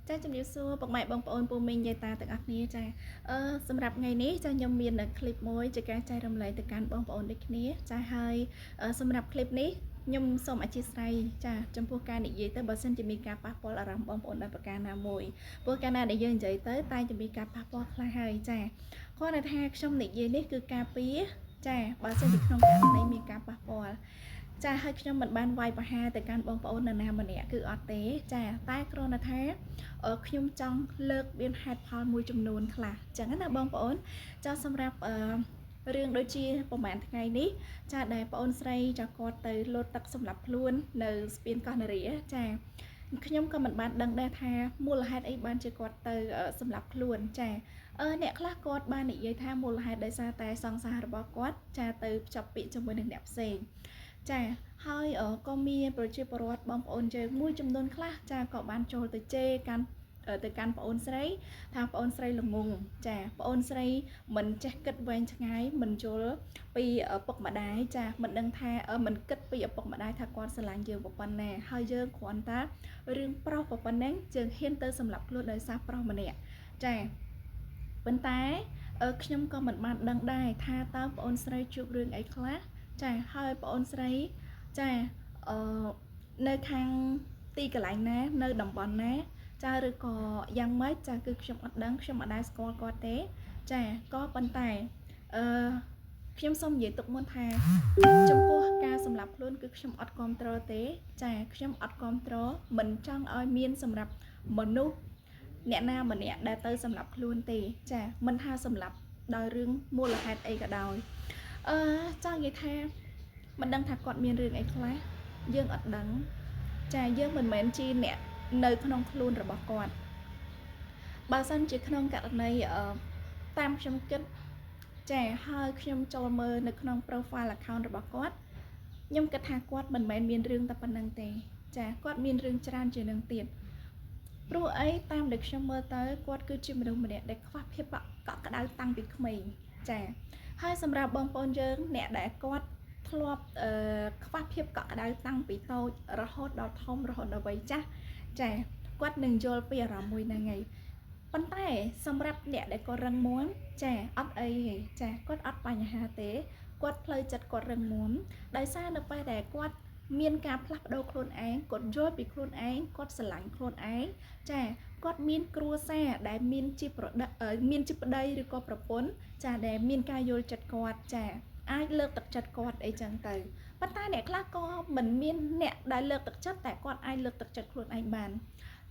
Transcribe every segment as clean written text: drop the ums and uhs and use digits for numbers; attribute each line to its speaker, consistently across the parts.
Speaker 1: ចាជំរាបសួរពុកម៉ែបងប្អូនពូមីងយាយតាទាំងអស់គ្នាចាសម្រាប់ថ្ងៃនេះចាខ្ញុំមានคลิปមួយជាការចែករំលែកទៅកាន់បងប្អូនដូចគ្នាចាហើយសម្រាប់คลิปនេះខ្ញុំសូមអធិស្ឋានចាចំពោះការនិយាយទៅបើសិនជាមានការប៉ះពាល់អារម្មណ៍បងប្អូនដោយប្រការណាមួយព្រោះកាលណាដែលយើងនិយាយទៅតែจะมีការប៉ះពាល់ខ្លះហើយចាគាត់ថាខ្ញុំនិយាយនេះគឺការពារចាបើសិនជាក្នុងករណីមានការប៉ះពាល់ចាហើយខ្ញុំមិនបានវាយប្រហារទៅកាន់បងប្អូននរណាម្នាក់គឺអត់ទេចាតែគ្រាន់តែថាខ្ញុំចង់លើកមានហេតុផលមួយចំនួនខ្លះចឹងណាបងប្អូនចាសម្រាប់រឿងដូចជាប្រហែលថ្ងៃនេះចាដែលបងអូនស្រីចាគាត់ទៅលោតទឹកសម្រាប់ខ្លួននៅស្ពានកោះនរាចាខ្ញុំក៏មិនបានដឹងដែរថាមូលហេតុអីបានជាគាត់ទៅសម្រាប់ខ្លួនចាអ្នកខ្លះគាត់បាននិយាយថាមូលហេតុដោយសារតែសង្សាររបស់គាត់ចាទៅភ្ជាប់ពាក្យជាមួយនឹងអ្នកផ្សេងចាហើយក៏មានប្រជាពលរដ្ឋបងប្អូនយើងមួយចំនួនខ្លះចាក៏បានចូលទៅជេរកាន់ទៅកាន់ប្អូនស្រីថាប្អូនស្រីល្ងងចាប្អូនស្រីមិនចេះគិតវែងឆ្ងាយមិនយល់ពីឪពុកម្ដាយចាមិនដឹងថាមិនគិតពីឪពុកម្ដាយថាគាត់ស្រឡាញ់យើងប៉ុណ្ណាហើយយើងគ្រាន់តែរឿងប្រុសប៉ុណ្ណឹងយើងហ៊ានទៅសម្លាប់ខ្លួនដោយសារប្រុសម្នាក់ចាប៉ុន្តែខ្ញុំក៏មិនបានដឹងដែរថាតើប្អូនស្រីជួបរឿងអីខ្លះចាហើយប្អូនស្រីចានៅខាងទីកន្លែងណានៅតំបន់ណាចាឬក៏យ៉ាងម៉េចចាគឺខ្ញុំអត់ដឹងខ្ញុំអត់ដែរស្គាល់គាត់ទេចាក៏ប៉ុន្តែខ្ញុំសូមនិយាយទុកមុនថាចំពោះការសម្លាប់ខ្លួនគឺខ្ញុំអត់គ្រប់គ្រងទេចាខ្ញុំអត់គ្រប់គ្រងមិនចង់ឲ្យមានសម្រាប់មនុស្សអ្នកណាម្នាក់ដែលទៅសម្លាប់ខ្លួនទេចាមិនថាសម្លាប់ដោយរឿងមូលហេតុអីក៏ដោយចង់និយាយថាមិនដឹងថាគាត់មានរឿងអីខ្លះយើងអត់ដឹងចាយើងមិនមែនជាអ្នកនៅក្នុងខ្លួនរបស់គាត់បើសិនជាក្នុងករណីតាមខ្ញុំគិតចាហើយខ្ញុំចូលមើលនៅក្នុង profile account របស់គាត់ខ្ញុំគិតថាគាត់មិនមែនមានរឿងតែប៉ុណ្្នឹងទេចាគាត់មានរឿងច្រើនជាងនឹងទៀតព្រោះអីតាមដែលខ្ញុំមើលទៅគាត់គឺជាមនុស្សម្នាក់ដែលខ្វះភាពកក់ក្ដៅតាំងពីក្មេងចាហើយសម្រាប់បងប្អូនយើងអ្នកដែលគាត់ធ្លាប់ខ្វះភាពកក់ក្ដៅតាំងពីតូចរហូតដល់ធំរហូតដល់វ័យចាស់ចាគាត់នឹងយល់ពីអារម្មណ៍មួយហ្នឹងឯងប៉ុន្តែសម្រាប់អ្នកដែលគាត់រឹងមាំចាអត់អីទេចាគាត់អត់បញ្ហាទេគាត់ផ្លូវចិត្តគាត់រឹងមាំដោយសារនៅពេលដែលគាត់មានការផ្លាស់ប្ដូរខ្លួនឯងគាត់យល់ពីខ្លួនឯងគាត់ស្រឡាញ់ខ្លួនឯងចាគាត់មានគ្រួសារដែលមានជាប្តីឬក៏ប្រពន្ធចាដែលមានការយល់ចិត្តគាត់ចាអាចលើកទឹកចិត្តគាត់អីចឹងទៅប៉ុន្តែអ្នកខ្លះក៏មិនមានអ្នកដែលលើកទឹកចិត្តតែគាត់អាចលើកទឹកចិត្តខ្លួនឯងបាន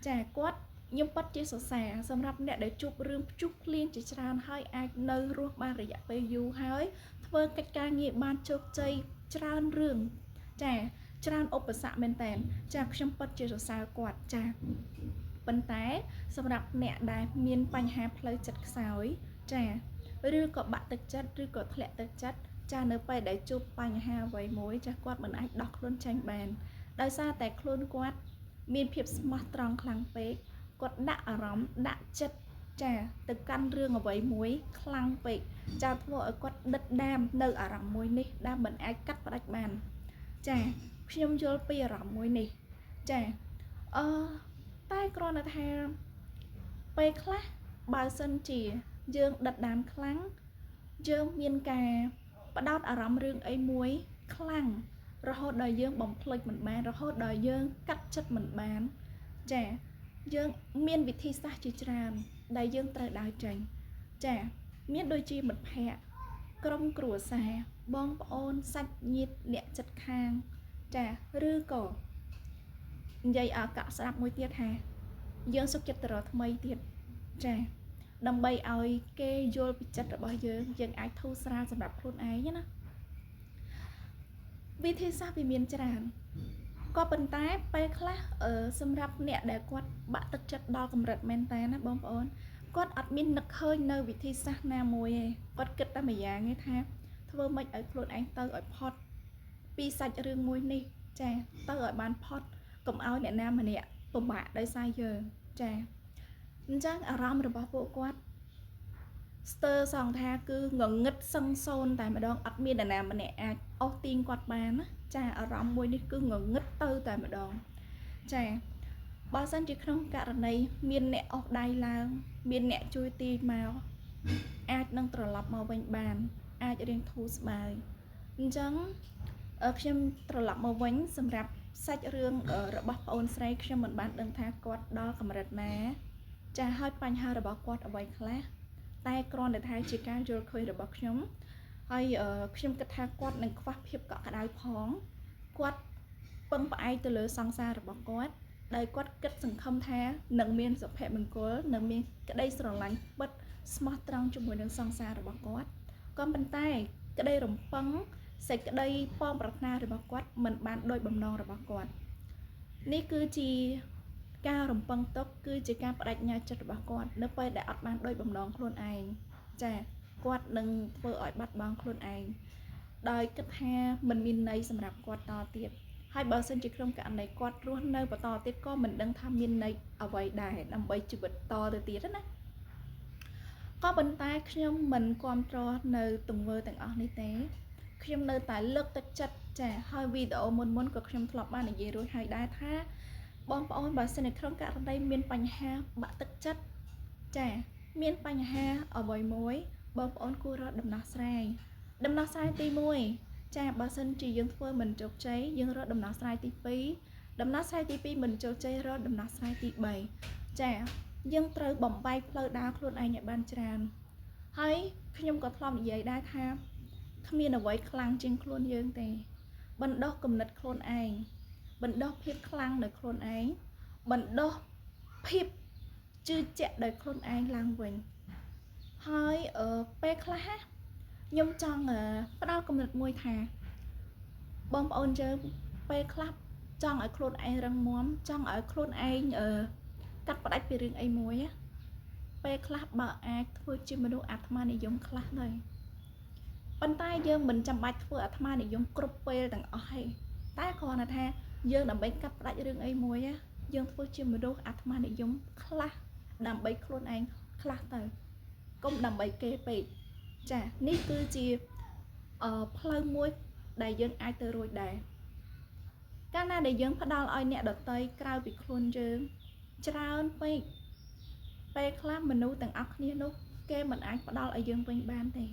Speaker 1: ចាគាត់ខ្ញុំពិតជាសរសើរសម្រាប់អ្នកដែលជួបរឿងភ្ជុះភ្លៀងជាច្រើនហើយអាចនៅរស់បានរយៈពេលយូរហើយធ្វើកិច្ចការងារបានជោគជ័យច្រើនរឿងចាច្រើនឧបសគ្គមែនតើចាខ្ញុំពិតជាសរសើរគាត់ចាប៉ុន្តែសម្រាប់អ្នកដែលមានបញ្ហាផ្លូវចិត្តខ្សោយចាឬក៏បាក់ទឹកចិត្តឬក៏ធ្លាក់ទឹកចិត្តចានៅពេលដែលជួបបញ្ហាអ្វីមួយចាគាត់មិនអាចដោះខ្លួនចេញបានដោយសារតែខ្លួនគាត់មានភាពស្មោះត្រង់ខ្លាំងពេកគាត់ដាក់អារម្មណ៍ដាក់ចិត្តចាទៅកាន់រឿងអ្វីមួយខ្លាំងពេកចាធ្វើឲ្យគាត់ដិតដាមនៅអារម្មណ៍មួយនេះដែលមិនអាចកាត់ផ្ដាច់បានចាខ្ញុំយល់ពីអារម្មណ៍មួយនេះចាតែគ្រាន់តែថាពេលខ្លះបើសិនជាយើងដិតដាមខ្លាំងយើងមានការផ្ដោតអារម្មណ៍រឿងអីមួយខ្លាំងរហូតដល់យើងបំភ្លេចមិនបានរហូតដល់យើងកាត់ចិត្តមិនបានចាយើងមានវិធីសាស្ត្រជាច្រើនដែលយើងត្រូវដើរចេញចាមានដូចជាមិត្តភ័ក្តិក្រុមគ្រួសារបងប្អូនសាច់ញាតិអ្នកជិតខាងចាឬក៏និយាយអាកក់ស្ដាប់មួយទៀតថាយើងសុខចិត្តទៅរកថ្មីទៀតចាដើម្បីឲ្យគេយល់ពីចិត្តរបស់យើងអាចធូរស្រាលសម្រាប់ខ្លួនឯងណាវិធីសាស្ត្រវាមានច្រើនក៏ប៉ុន្តែពេលខ្លះសម្រាប់អ្នកដែលគាត់បាក់ទឹកចិត្តដល់កម្រិតមែនតើណាបងប្អូនគាត់អត់មាននឹកឃើញនៅវិធីសាស្ត្រណាមួយទេគាត់គិតតែម្យ៉ាងទេថាធ្វើម៉េចឲ្យខ្លួនឯងទៅឲ្យផុតពីសាច់រឿងមួយនេះចាទៅឲ្យបានផុតកុំឲ្យអ្នកណាម្នាក់ពិបាកដោយសារយើងចាអញ្ចឹងអារម្មណ៍របស់ពួកគាត់ស្ទើរសងថាគឺងងឹតសឹងសូនតែម្ដងអត់មានអ្នកណាម្នាក់អាចអូសទាញគាត់បានណាចាអារម្មណ៍មួយនេះគឺងងឹតទៅតែម្ដងចា បើសិនជាក្នុងករណីមានអ្នកអស់ដៃឡើងមានអ្នកជួយទាញមកអាចនឹងត្រឡប់មកវិញបានអាចរៀងធូរស្បើយអញ្ចឹងខ្ញុំត្រឡប់មកវិញសម្រាប់សាច់រឿងរបស់ប្អូនស្រីខ្ញុំមិនបានដឹងថាគាត់ដល់កម្រិតណាចាហើយបញ្ហារបស់គាត់អ្វីខ្លះតែគ្រាន់តែថាជាការយល់ឃើញរបស់ខ្ញុំហើយខ្ញុំគិតថាគាត់នឹងខ្វះភាពកក់ក្ដៅផងគាត់ពឹងផ្អែកទៅលើសង្សាររបស់គាត់ដោយគាត់គិតសង្ឃឹមថានឹងមានសុភមង្គលនឹងមានក្តីស្រឡាញ់ពិតស្មោះត្រង់ជាមួយនឹងសង្សាររបស់គាត់ក៏ប៉ុន្តែក្តីរំពឹងសេចក្តីប៉ងប្រាថ្នារបស់គាត់មិនបានដោយបំណងរបស់គាត់នេះគឺជាការរំពឹងទុកគឺជាការបដិញ្ញាចិត្តរបស់គាត់នៅពេលដែលអត់បានដោយបំណងខ្លួនឯងចាគាត់នឹងធ្វើឲ្យបាត់បង់ខ្លួនឯងដោយគិតថាមិនមានន័យសម្រាប់គាត់តទៀតហើយបើសិនជាក្នុងករណីគាត់រស់នៅបន្តទៀតក៏មិនដឹងថាមានន័យអ្វីដែរដើម្បីជីវិតតទៅទៀតណាក៏ប៉ុន្តែខ្ញុំមិនគាំទ្រនៅទង្វើទាំងអស់នេះទេខ្ញុំនៅតែលើកទឹកចិត្តចាហើយវីដេអូមុនក៏ខ្ញុំធ្លាប់បាននិយាយរួចហើយដែរថាបងប្អូនបើសិននៅក្នុងករណីមានបញ្ហាបាក់ទឹកចិត្តចាមានបញ្ហាអ្វីមួយបងប្អូនគួររកដំណោះស្រាយទី1ចាបើសិនជាយើងធ្វើមិនជោគជ័យយើងរកដំណោះស្រាយទី2ដំណោះស្រាយទី2មិនជោគជ័យរកដំណោះស្រាយទី3ចាយើងត្រូវបំបែកផ្លូវដើរខ្លួនឯងឲ្យបានច្រើនហើយខ្ញុំក៏ធ្លាប់និយាយដែរថាគ្មានអ្វីខ្លាំងជាងខ្លួនយើងទេបណ្ដោះគំនិតខ្លួនឯងបណ្ដោះភាពខ្លាំងនៅខ្លួនឯងបណ្ដោះភាពជឿជាក់ដោយខ្លួនឯងឡើងវិញហើយពេលខ្លះខ្ញុំចង់ផ្ដល់គំនិតមួយថាបងប្អូនយើងពេលខ្លះចង់ឲ្យខ្លួនឯងរឹងមាំចង់ឲ្យខ្លួនឯងកាត់ផ្ដាច់ពីរឿងអីមួយពេលខ្លះបើអាចធ្វើជាមនុស្សអាត្មានិយមខ្លះដែរប៉ុន្តែយើងមិនចាំបាច់ធ្វើអាត្មានិយមគ្រប់ពេលទាំងអស់ទេតែគ្រាន់តែថាយើងដើម្បីកាត់ផ្ដាច់រឿងអីមួយយើងធ្វើជាមនុស្សអាត្មានិយមខ្លះដើម្បីខ្លួនឯងខ្លះទៅកុំដើម្បីគេពេកចានេះគឺជាផ្លូវមួយដែលយើងអាចទៅរួចដែរកាលណាដែលយើងផ្ដល់ឲ្យអ្នកដទៃក្រៅពីខ្លួនយើងច្រើនពេកពេលខ្លះមនុស្សទាំងអស់គ្នានោះគេមិនអាចផ្ដល់ឲ្យយើងវិញបានទេ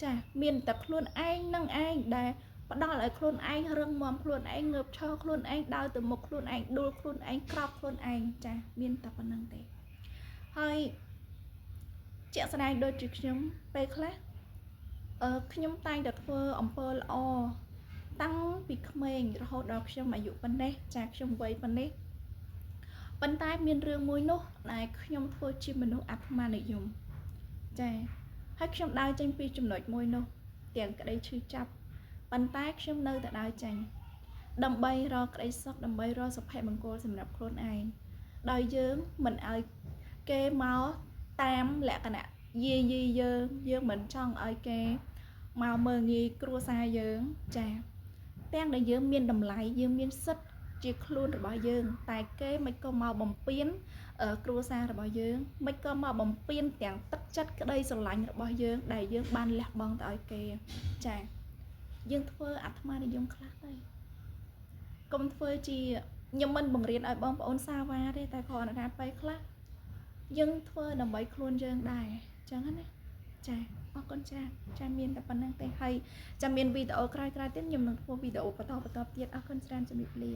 Speaker 1: ចាមានតែខ្លួនឯងនឹងឯងដែលផ្ដល់ឲ្យខ្លួនឯងរឹងមាំខ្លួនឯងងើបឈរខ្លួនឯងដើរទៅមុខខ្លួនឯងដួលខ្លួនឯងក្រោកខ្លួនឯងចាមានតែប៉ុណ្្នឹងទេហើយជាក់ស្ដែងដូចជាខ្ញុំពេលខ្លះខ្ញុំតែងតែធ្វើអំពើល្អតាំងពីក្មេងរហូតដល់ខ្ញុំអាយុប៉ុណ្ណេះចាខ្ញុំវ័យប៉ុណ្ណេះប៉ុន្តែមានរឿងមួយនោះដែលខ្ញុំធ្វើជាមនុស្សអាត្មានិយមចាហើយខ្ញុំដើរចេញពីចំណុចមួយនោះទាំងក្តីឈឺចាប់ប៉ុន្តែខ្ញុំនៅតែដើរចេញដើម្បីរកក្តីសុខដើម្បីរកសុភមង្គលសម្រាប់ខ្លួនឯងដោយយើងមិនឲ្យគេមកតាមលក្ខណៈយាយីយើងមិនចង់ឲ្យគេមកមើងងាយគ្រួសារយើងចាទាំងដែលយើងមានតម្លៃយើងមានសិទ្ធិជាខ្លួនរបស់យើងតែគេមិនក៏មកបំពេញគ្រួសាររបស់យើងមិនក៏មកបំពេញទាំងទឹកចិត្តក្តីស្រឡាញ់របស់យើងដែលយើងបានលះបង់ទៅឲ្យគេចាយើងធ្វើអាត្មានិយមខ្លះទៅកុំធ្វើជាខ្ញុំមិនបង្រៀនឲ្យបងប្អូនសាវ៉ាទេតែគ្រាន់តែថាពេលខ្លះយើងធ្វើដើម្បីខ្លួនយើងដែរអញ្ចឹងណាចាអរគុណចាមានតែប៉ុណ្្នឹងទេហើយចាំមានវីដេអូក្រោយៗទៀតខ្ញុំនឹងធ្វើវីដេអូបន្តទៀតអរគុណច្រើនជំរាបលា